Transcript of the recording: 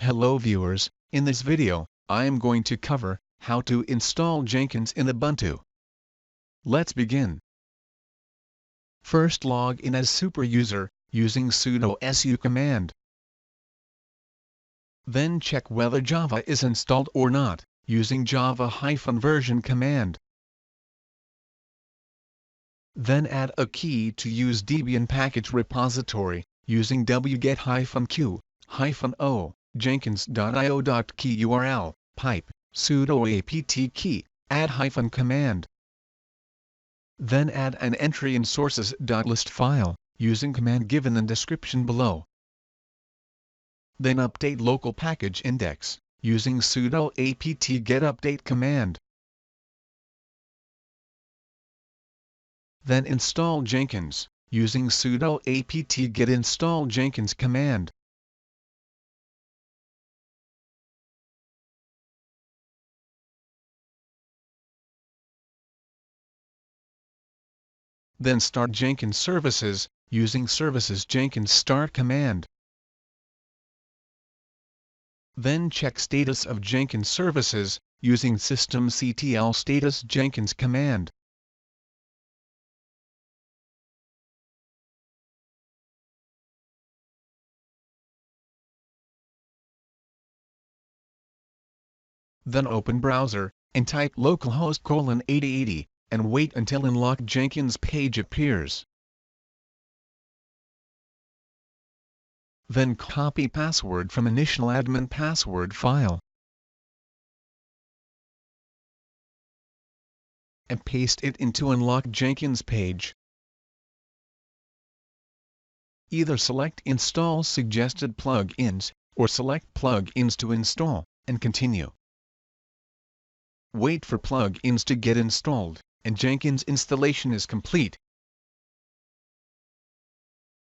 Hello viewers, in this video, I am going to cover how to install Jenkins in Ubuntu. Let's begin. First log in as super user, using sudo su command. Then check whether Java is installed or not, using java-version command. Then add a key to use Debian package repository, using wget-q-o, jenkins.io.key URL, pipe, sudo apt key, add - command. Then add an entry in sources.list file, using command given in description below. Then update local package index, using sudo apt get update command. Then install Jenkins, using sudo apt get install Jenkins command. Then start Jenkins services, using services Jenkins start command. Then check status of Jenkins services, using systemctl status Jenkins command. Then open browser, and type localhost:8080, and wait until unlock Jenkins page appears. Then copy password from initial admin password file and paste it into unlock Jenkins page. Either select install suggested plugins, or select plugins to install, and continue. Wait for plugins to get installed, and Jenkins installation is complete.